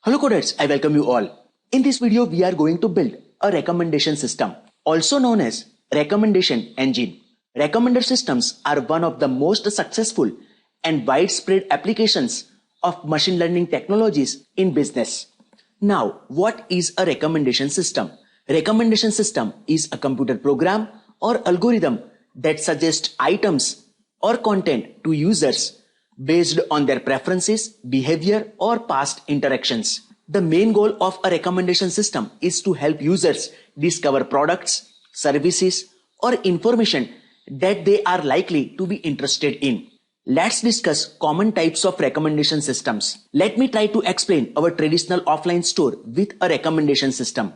Hello coders, I welcome you all. In this video, we are going to build a recommendation system, also known as recommendation engine. Recommender systems are one of the most successful and widespread applications of machine learning technologies in business. Now, what is a recommendation system? Recommendation system is a computer program or algorithm that suggests items or content to users based on their preferences, behavior, or past interactions. The main goal of a recommendation system is to help users discover products, services, or information that they are likely to be interested in. Let's discuss common types of recommendation systems. Let me try to explain our traditional offline store with a recommendation system.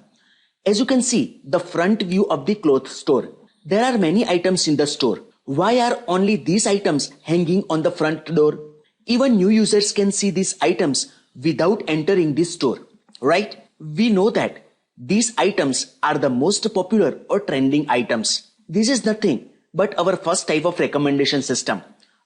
As you can see, the front view of the clothes store. There are many items in the store. Why are only these items hanging on the front door? Even new users can see these items without entering this store, right? We know that these items are the most popular or trending items. This is nothing but our first type of recommendation system,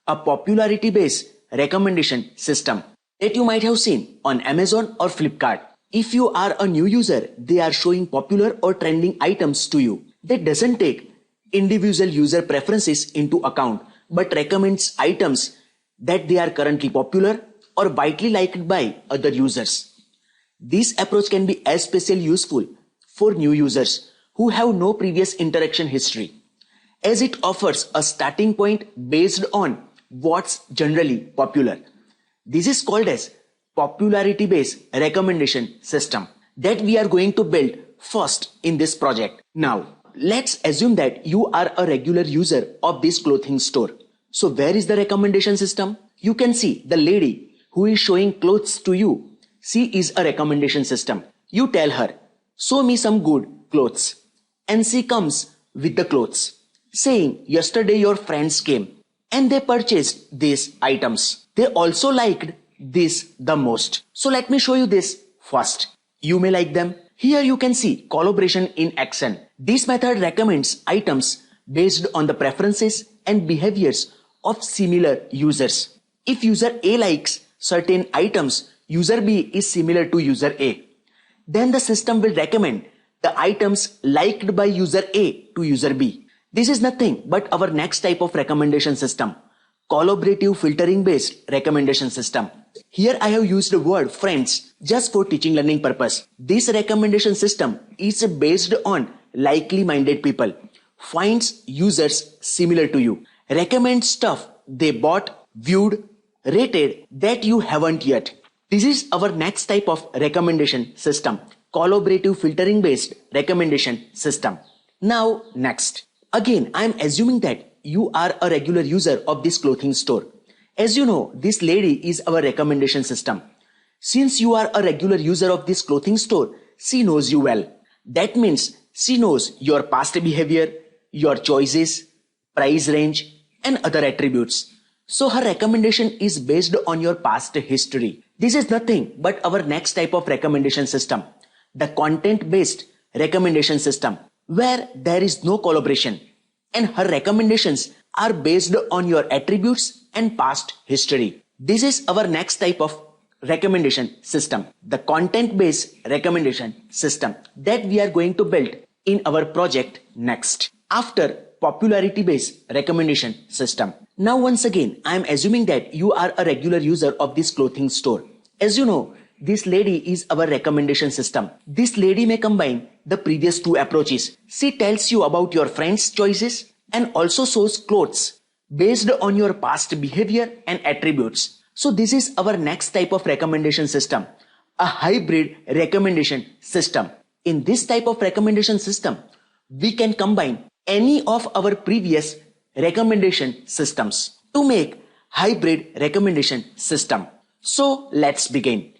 a popularity-based recommendation system that you might have seen on Amazon or Flipkart. If you are a new user, they are showing popular or trending items to you. That doesn't take individual user preferences into account, but recommends items that they are currently popular or widely liked by other users. This approach can be especially useful for new users who have no previous interaction history, as it offers a starting point based on what's generally popular. This is called as popularity-based recommendation system that we are going to build first in this project. Now, let's assume that you are a regular user of this clothing store. So where is the recommendation system? You can see the lady who is showing clothes to you. She is a recommendation system. You tell her, show me some good clothes. And she comes with the clothes, saying, yesterday your friends came and they purchased these items. They also liked this the most. So let me show you this first. You may like them. Here you can see collaboration in action. This method recommends items based on the preferences and behaviors of similar users. If user A likes certain items, user B is similar to user A. Then the system will recommend the items liked by user A to user B. This is nothing but our next type of recommendation system, collaborative filtering based recommendation system. Here I have used the word friends just for teaching learning purpose. This recommendation system is based on likely minded people, finds users similar to you, recommends stuff they bought, viewed, rated that you haven't yet. This is our next type of recommendation system, collaborative filtering based recommendation system. Now next. Again, I am assuming that you are a regular user of this clothing store. As you know, this lady is our recommendation system. Since you are a regular user of this clothing store, she knows you well. That means she knows your past behavior, your choices, price range, and other attributes. So her recommendation is based on your past history. This is nothing but our next type of recommendation system, the content-based recommendation system, where there is no collaboration and her recommendations are based on your attributes and past history. This is our next type of recommendation system, the content-based recommendation system that we are going to build in our project next, after popularity-based recommendation system. Now once again, I am assuming that you are a regular user of this clothing store. As you know, this lady is our recommendation system. This lady may combine the previous two approaches. She tells you about your friends' choices and also shows clothes based on your past behavior and attributes. So this is our next type of recommendation system, a hybrid recommendation system. In this type of recommendation system, we can combine any of our previous recommendation systems to make hybrid recommendation system. So let's begin.